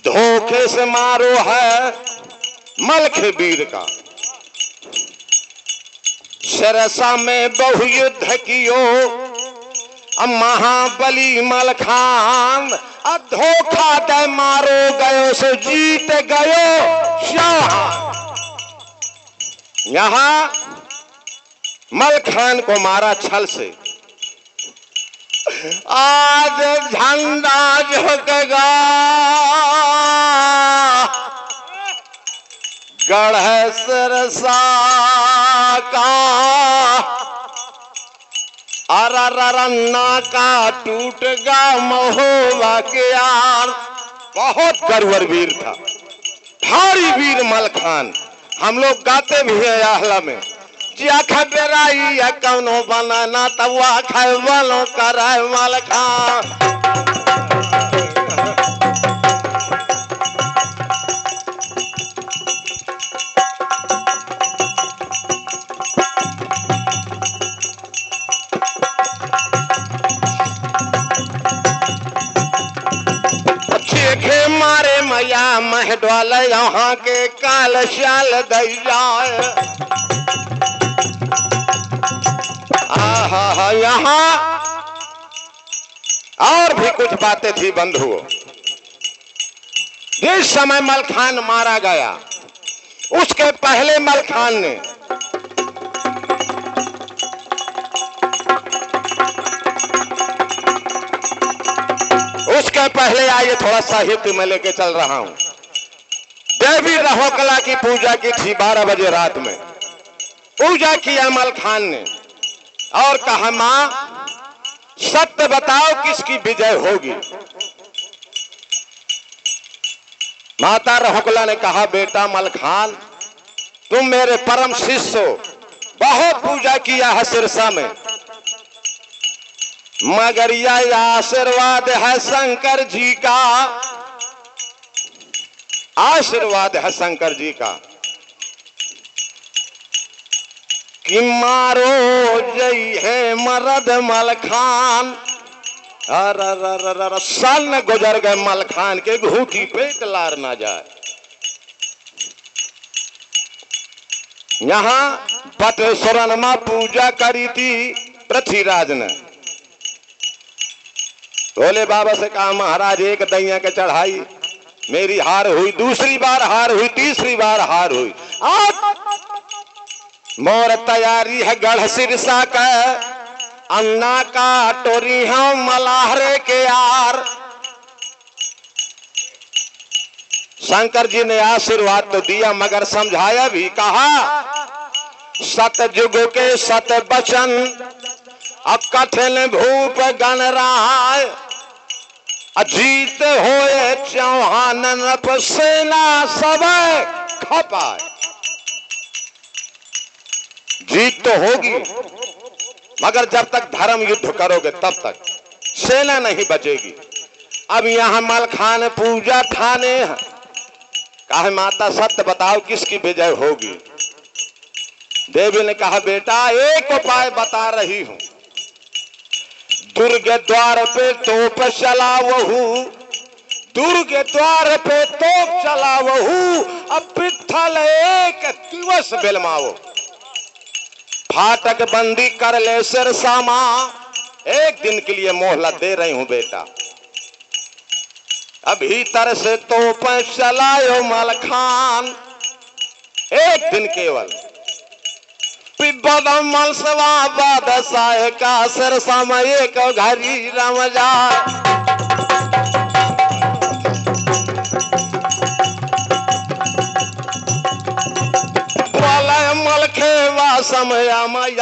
धोखे से मारो है मलख वीर का। सरसा में बहुयुद्ध कियो महाबली मलखान। अब धोखा दे मारो गयो सो जीत गयो शाह। यहां मलखान को मारा छल से। आज झंडा झुकेगा गढ़ सिरसा का। अररन्ना का टूट गा महोबा के यार। बहुत गरवर वीर था, भारी वीर मलखान। हम लोग गाते भी है आहला में जिया खबराई या कौनो बनाना तवा खाए वालों कराए मलखान। मारे मैया महडवाल यहाँ के काल शाल दई जाए। आहा यहाँ और भी कुछ बातें थी बंधुओं। जिस समय मलखान मारा गया उसके पहले मलखान ने उसके पहले आइए थोड़ा साहित्य में लेके चल रहा हूं। देवी रहोकला की पूजा की थी 12 बजे रात में। पूजा किया मलखान ने और कहा मां सत्य बताओ किसकी विजय होगी। माता रहोकला ने कहा बेटा मलखान तुम मेरे परम शिष्य हो, बहुत पूजा किया है सिरसा में, मगर यह आशीर्वाद है शंकर जी का। आशीर्वाद है शंकर जी का कि मारो जय है मरद मलखान। अर साल न गुजर गए मलखान के घूटी पेट लार ना जाए। यहां बटेश्वरन मां पूजा करी थी पृथ्वीराज ने। भोले बाबा से कहा महाराज एक दैया के चढ़ाई मेरी हार हुई, दूसरी बार हार हुई, तीसरी बार हार हुई। आज मोर तैयारी है गढ़ सिरसा का अन्ना का टोरी हम मलाहरे के यार। शंकर जी ने आशीर्वाद तो दिया मगर समझाया भी, कहा सतयुग के सत बचन अब कठिन भूप गणराय। अजीत होए चौहान सेना सब खपाए। जीत तो होगी मगर जब तक धर्म युद्ध करोगे तब तक सेना नहीं बचेगी। अब यहां मलखान पूजा ठाने हैं। कहा माता सत्य बताओ किसकी विजय होगी। देवी ने कहा बेटा एक उपाय बता रही हूं। दुर्ग द्वार पे तोप चलावहू, दुर्ग द्वार पे तोप चलावहू, अब पिट्ठल एक दिवस बिलमाओ। फाटक बंदी कर ले सिरसा मां, एक दिन के लिए मोहलत दे रही हूं बेटा। अब भीतर से तोप चलायो मलखान, एक दिन केवल। पिबदम मलसवा बादशाह का सिरसा में एक घड़ी रम जाए। मलखे वा समय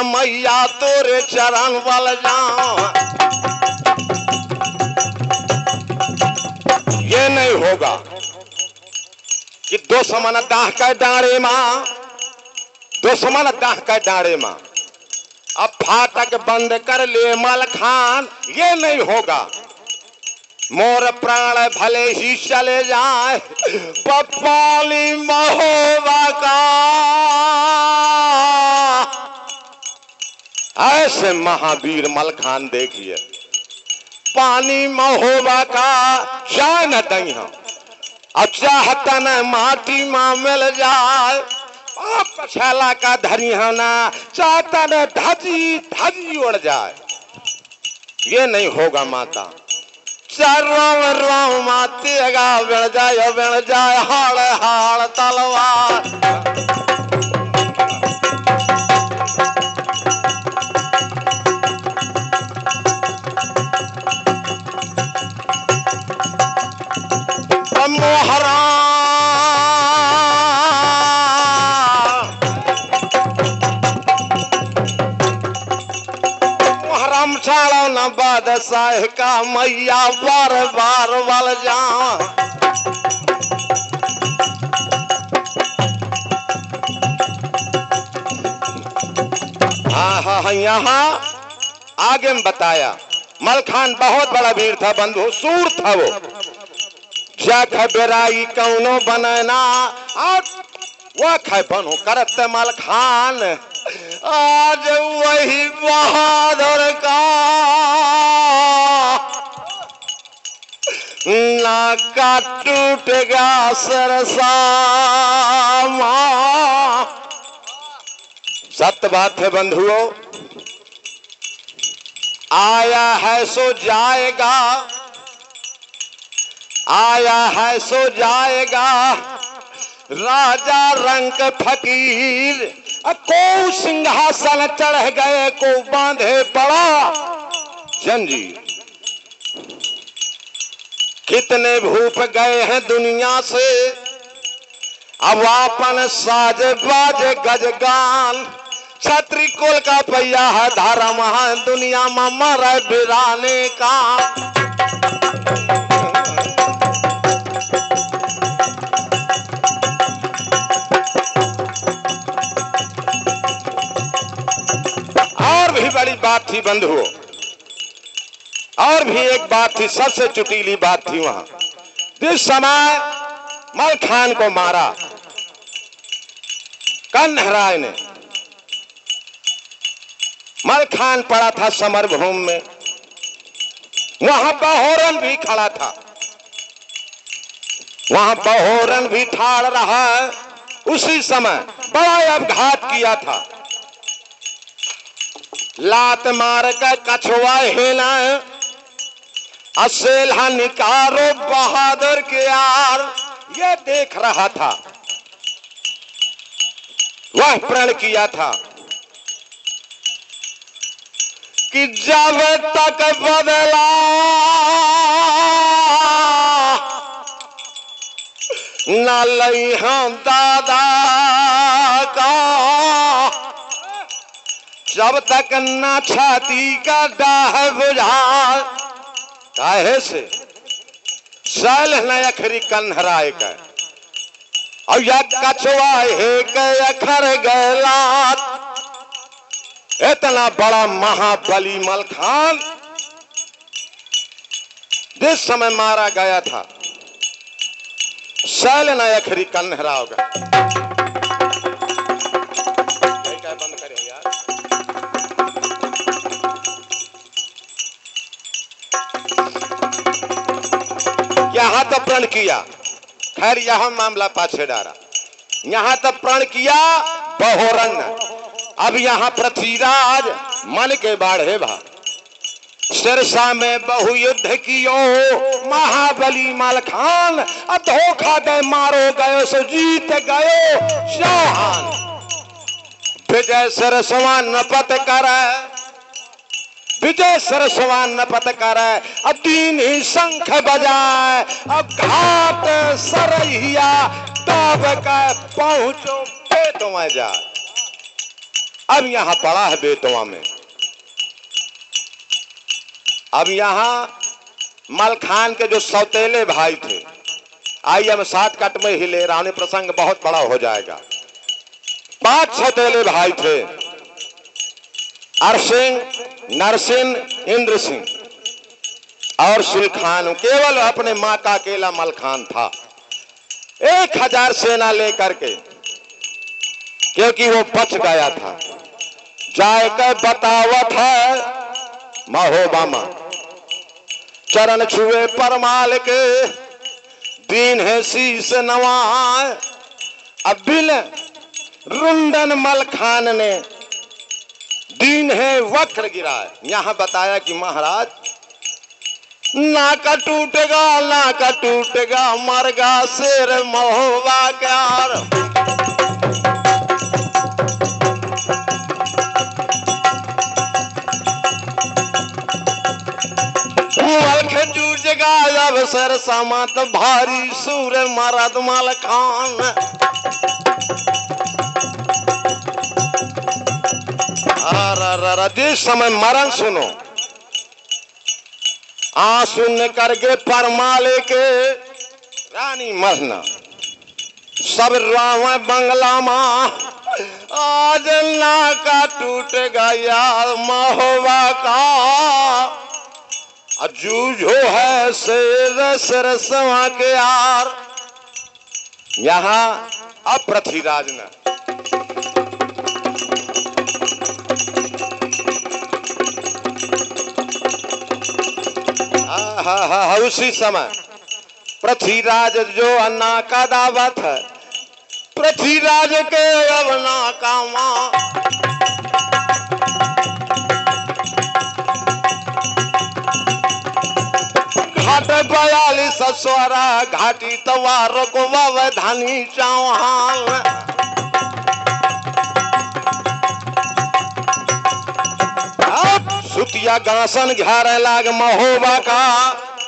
मैया तोरे चरण वाल जाऊं। ये नहीं होगा कि दुश्मन दाह का डांडे मां, दुश्मन दाह का डांडे मां। अब फाटक बंद कर ले मलखान, ये नहीं होगा। मोर प्राण भले ही चले जाए पपाली महोबा का। ऐसे महावीर मलखान देखिए, पानी महोबा का जान दई हम। और चाहता न माटी माँ मिल जाए पछाला का धरियाना, चाहता न धजी धजी उड़ जाए। ये नहीं होगा माता। चर्रो माते बिण जाए हाड़ हाड़ तलवार। मोहरा मोहरम छाड़ो न बादशाह का मैया बार बार बल जा। हाँ यहाँ आगे में बताया मलखान बहुत बड़ा वीर था बंधु, सूर था वो। बेराई कौनो बनना और वह खे बनो करत मलखान। आज वही बहादुर का नाका टूट गया सरसा। सत्य बात है बंधुओं, आया है सो जाएगा, आया है सो जाएगा। राजा रंग फकीर को सिंहासन चढ़ गए को बांधे पड़ा जंजीर। कितने भूप गए हैं दुनिया से अब आपन साज बाज गजगान। छत्री कुल का पैया है धर्म है दुनिया में मर बिराने का। और भी बड़ी बात थी बंधुओं, और भी एक बात थी, सबसे चुटीली बात थी वहां। जिस समय मलखान को मारा कन्हराय ने, मलखान पड़ा था समरभूमि में, वहां बहोरन भी खड़ा था, वहां बहोरन भी ठाड़ रहा है। उसी समय बड़ा अपघात किया था, लात मार कर कछुआ हेला असेला निकारो बहादुर के यार। ये देख रहा था, वह प्रण किया था कि जब तक बदला न लई हम दादा का, जब तक न छाती का डाह बुझा। काहे से सल न अखरी कन्हराय का और या कछुआ है के अखर गलात। इतना बड़ा महाबली मलखान जिस समय मारा गया था, सल न अखरी कन्हरा होगा। बंद करे यार। यहां तो प्रण किया, खैर यहां मामला पाछे डारा। यहां तो प्रण किया बहोरन, अब यहां पृथ्वीराज मन के बाढ़े भा। सिरसा में बहु युद्ध कियो महाबली मलखान, धोखा दे मारो गयो सो जीत गयो चौहान। विजय सिरसवा नपत करे, विजय सरसवान नपत करे, अब तीन ही शंख बजाए, अब घाट सरहिया तब का पहुंचो बेतवा जाए। अब यहां पड़ा है बेतवा में। अब यहां मलखान के जो सौतेले भाई थे, आइए हम शॉर्टकट में ही ले रहा हूं, प्रसंग बहुत बड़ा हो जाएगा। 5 सौतेले भाई थे, अरसिंह, नरसिंह, इंद्र सिंह और सुलखान। केवल अपने मां का अकेला मलखान था। 1000 सेना लेकर के, क्योंकि वो बच गया था। जाकर बतावत है महोबा मां, चरण छुए परमाल के, दीन है शीस नवाए। अब बिल रुंडन मलखान ने दीन है वक्र गिराए। यहां बताया कि महाराज नाका टूटेगा मरगा शेर महोबा क्यार। जूझेगा जब सर समात भारी सूर मरद मलखान। जिस समय मरण सुनो आंसू करके परमाले के रानी महना सब राव बंगला मां। आज नाका टूटेगा यार महोबा का। जूझो है शेर सरसवा के यार। यहां अब पृथ्वीराज ने उसी समय पृथ्वीराज जो अन्ना का दावत है पृथ्वीराज के अब नाका मां। घाट 42 स्वरा घाटी तवार को वधानी चौहान। सुतिया गासन घारे लाग महोबा का।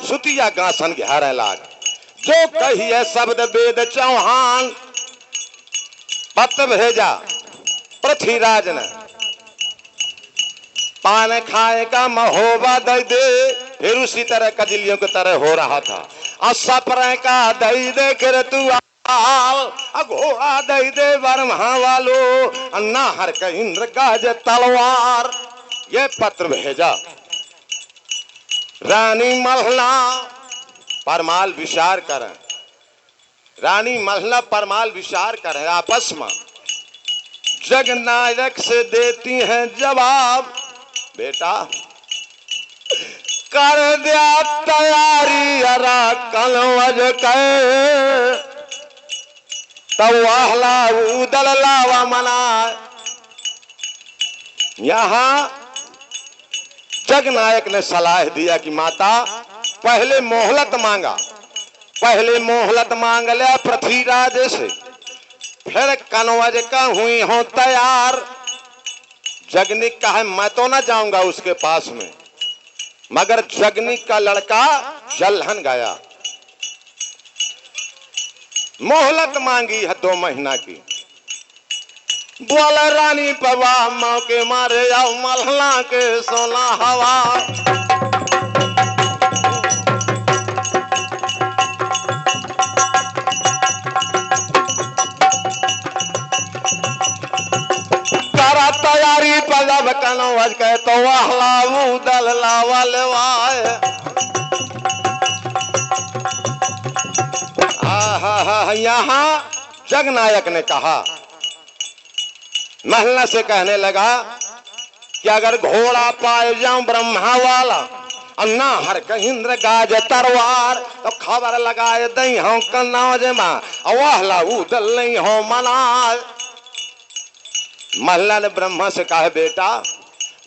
सुतिया गासन घारे लाग जो कहिए शब्द वेद चौहान। पत भेजा पृथ्वीराज ने पान खाए का महोबा दे दे। फिर उसी तरह कजलियों की तरह हो रहा था। सपरे का दई दे कर तू घोड़ा दई दे बरम्हा वालो अन्ना हर का इंद्र गाज तलवार। ये पत्र भेजा रानी मल्हना परमाल विचार करें। रानी मल्हना परमाल विचार करें आपस में। जगनायक से देती हैं जवाब बेटा कर दिया तैयारी अरा कलवज के। तब वाहला उदल लावा मना। यहां जगनायक ने सलाह दिया कि माता पहले मोहलत मांगा। पहले मोहलत मांग लिया पृथ्वीराज से फिर कनवज का हुई हो तैयार। जगनिक का है मैं तो ना जाऊंगा उसके पास में मगर जगनिक का लड़का जलहन गया। मोहलत मांगी है 2 महीना की। बोले रानी पवा मौके मारे जाओ मल्हना के सोना हवा। करा तैयारी पजब कनवज के तो वाहला उदल लावा लेवाए। यहां जगनायक ने कहा महला से कहने लगा कि अगर घोड़ा पाए जाऊं ब्रह्मा वाला अन्ना हर इंद्र गाज तरवार तो खबर लगाए दई हो कन्नौज में वाहला उदल नहीं हो मना। महला ने ब्रह्मा से कहा बेटा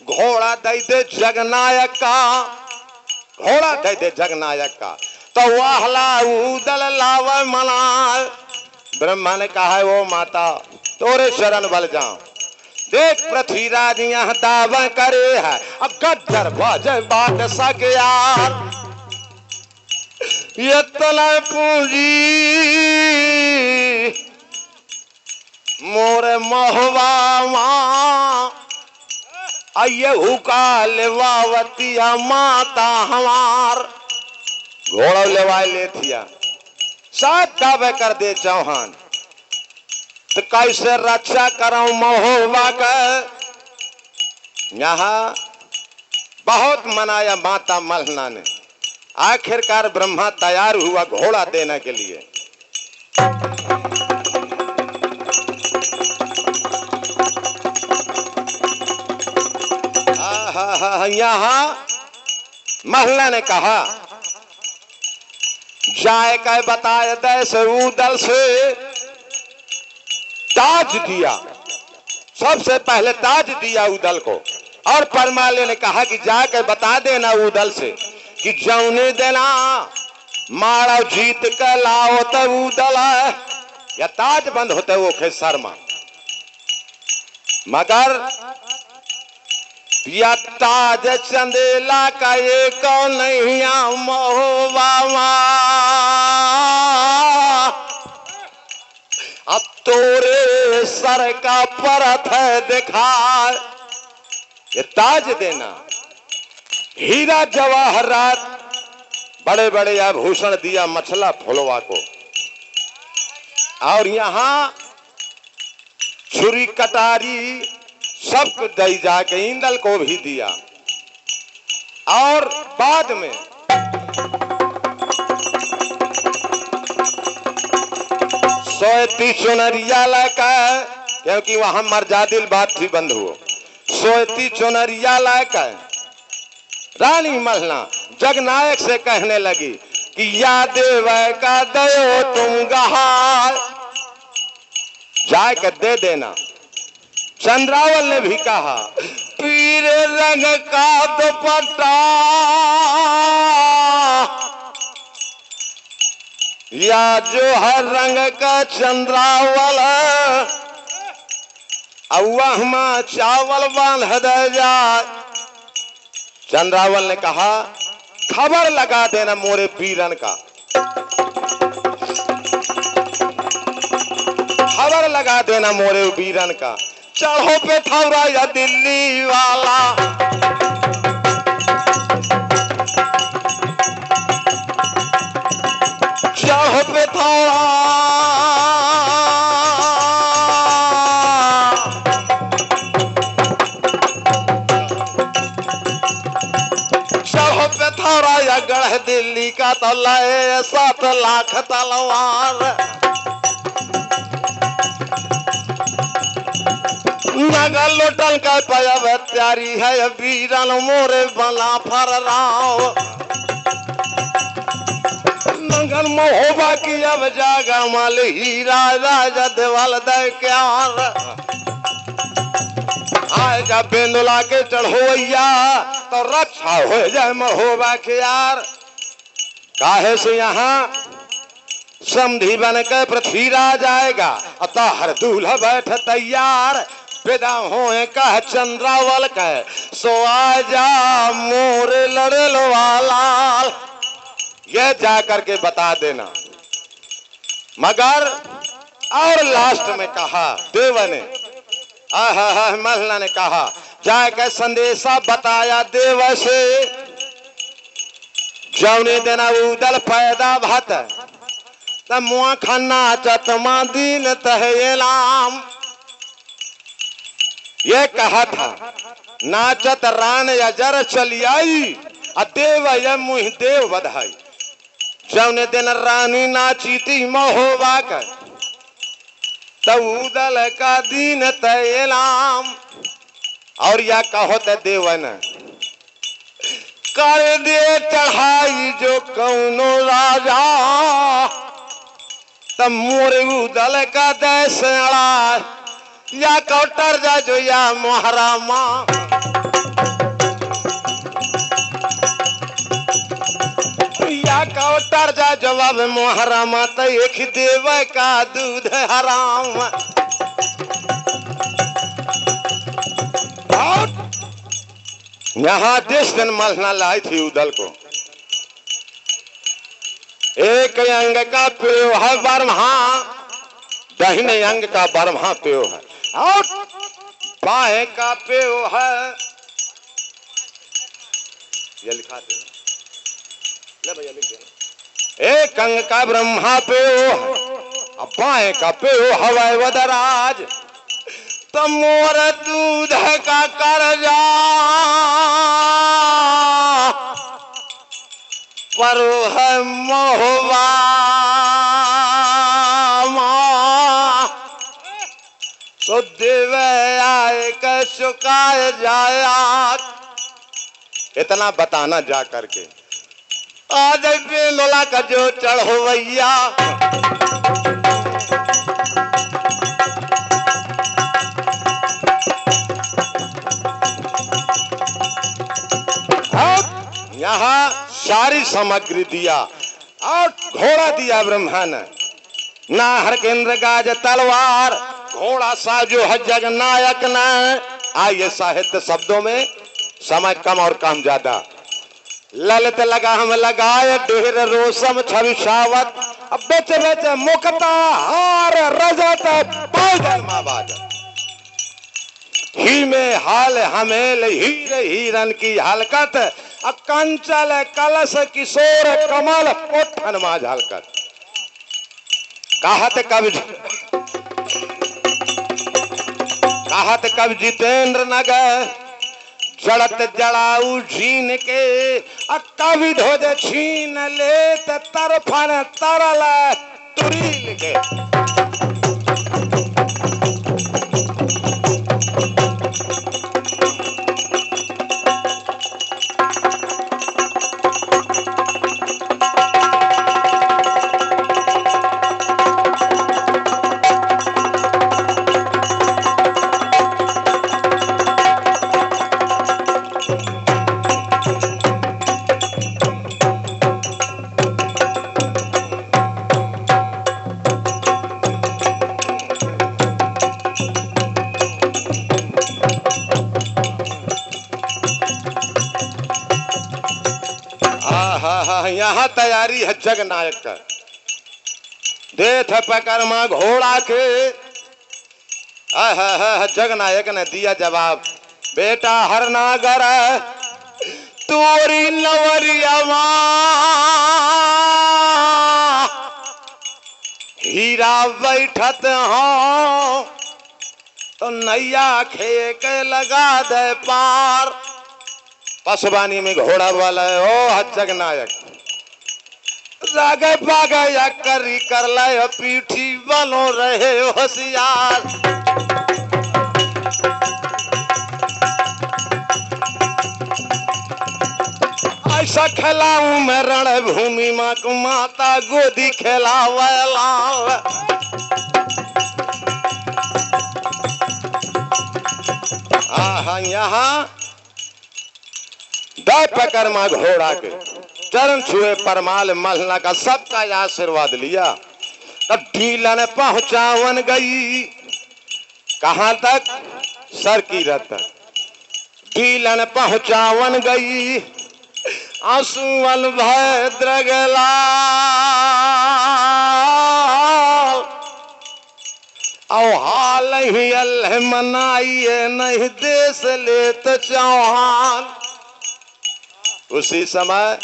घोड़ा दे दे जगनायक का। घोड़ा दे दे जगनायक का तो वाहला उदल लाव मना। ब्रह्मा ने कहा वो माता तोरे शरण बल जाऊं। देख पृथ्वीराज यहाँ दावा करे है अब गद्दर बाजे बात सके यार। ये तला पूंजी मोरे महोबा मां आइए हुका लेवावतिया माता हमार। घोड़ा लेवाए ले थिया साथ दावे कर दे चौहान तो कैसे रक्षा कराऊं महोबा का। यहां बहुत मनाया माता मल्हना ने। आखिरकार ब्रह्मा तैयार हुआ घोड़ा देने के लिए। यहां मल्हना ने कहा जाए कह बताए दैसे उदल से ताज दिया, सबसे पहले ताज दिया उदल को। और परमाले ने कहा कि जाकर बता देना उदल से कि जौने देना मारा जीत के लाओ तब उदल या ताज बंद होते वो खे शर्मा। मगर या ताज चंदेला का एक नहीं महोबा, अब तोरे सर का परत है दिखा। ये ताज देना, हीरा जवाहरात बड़े बड़े आभूषण दिया मछला फुलवा को, और यहाँ छुरी कटारी सबको दई जाके इंदल को भी दिया। और बाद में सोती चुनरिया लाका, क्योंकि वहां मर्जादिल बात थी बंद हुआ। सोती चुनरिया लाका रानी महला जगनायक से कहने लगी कि या देव का दयो तुम गहार, जाकर दे देना। चंद्रावल ने भी कहा पीरे रंग का दुपट्टा या जो हर रंग का चंद्रावल, वह चावल बांध दे जाए। चंद्रावल ने कहा खबर लगा देना मोरे पीरन का, खबर लगा देना मोरे वीरन का। चढ़ो पे थौरा या दिल्ली वाला, चढ़ो पे थौरा चढ़ो पे थौरा या गढ़ दिल्ली का तो लाए 7 लाख तलवार। नगर लोटल का पयब त्यारी है वीरन मोरे बना फर राव। नगर महोबा की अब जागा माल हीरा राजा देवाल दे क्यार। आएगा बेंदुला के चढ़ोइया तो रक्षा हो जाए महोबा के यार। काहे से यहाँ समधी बन के पृथ्वीराज आएगा, अतः हर दूल्हा बैठ तैयार। विदा होए कह चंद्रावल कह सो आजा मोरे लड़ल वाला, ये जाकर के बता देना। मगर और लास्ट में कहा देव ने, महला ने कहा जाकर संदेशा बताया देव से, जौने देना उदल पैदा भत तब मुआ खन्ना चतमा दीन तहलाम। ये कहा था नाचत रान अजर चली आई, देव ये मुह देव बधाई। जौने दिन रानी नाची थी महोबा का तब उदल का दीन तैलाम। और या कहो तो देवन कर दे चढ़ाई जो कौनो राजा, तब मोरे उदल का देश अड़ा या कौटर जा जो या मोहरामा। या कौटर जा जवाब मोहरामा तो एक देव का दूध हराम। यहाँ देश दिन मलना लाई थी उदल को, एक अंग का पेयो है बरहा, दाहिने अंग का बरहा पेयो है, और बाएं का पेयो है, ये लिखा दे ले भैया लिख देना। एक अंग का ब्रह्मा पेयो है, अब बाएं का पेयो हवाई वदराज। तो मोर दूध का करजा पर है महोबा, तो देव आए का चुकाए जाया। इतना बताना जा करके आज लोला का जो चढ़ो भैया यहाँ सारी सामग्री दिया और घोड़ा दिया ब्रह्मा ने, नाहर केंद्र गाज तलवार, घोड़ा साजो है जगनायक ने। आइए साहित्य शब्दों में, समय कम और काम ज्यादा। ललित लगा हम लगाए ढेर रोशम छवि सावत, अब बेच बेच मुक्ता हार रजत पैदल माबाद। ही में हाल हमेल हीर हीरन की हलकत, कंचल कलश किशोर कमल पोठन माज हलकत। कहत कवि जितेंद्र नगर, जड़त जड़ाऊ झीन के कवि ध्वज छीन ले तरफन तरल तुरील के। यहाँ तैयारी है जग नायक का। देथ पकरमा घोड़ा के, जग नायक ने दिया जवाब, बेटा हर नागर तोरी नवरिया हीरा बैठत हो तो नैया खे के लगा दे पार। पसवानी में घोड़ा वाला है ओ हजग नायक, रागे बागे या करी कर लाए पीठी बनो रहे होशियार। ऐसा खिलाऊं मैं रणभूमि माँ को माता गोदी खिलावे लाल। यहाँ दय पकरमा घोड़ा के चरण छुए परमाल मलना का सबका आशीर्वाद लिया। तब ढीलन पहुंचावन गई कहां तक, सर की रत ढीलन पहुंचावन गई। आंसुअल भद्र गला और हाल ही अल्लाह मनाइए नहीं देश ले तो चौहान। उसी समय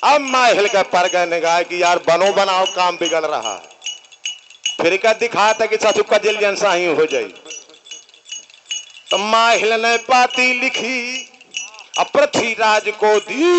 अब माहिल के पर गए निगाह कि यार बनो बनाओ काम बिगड़ रहा है। फिर क्या दिखा था कि ससुर का जेल जैसा ही हो जाए। तो माहिल ने पाती लिखी पृथ्वीराज को दी।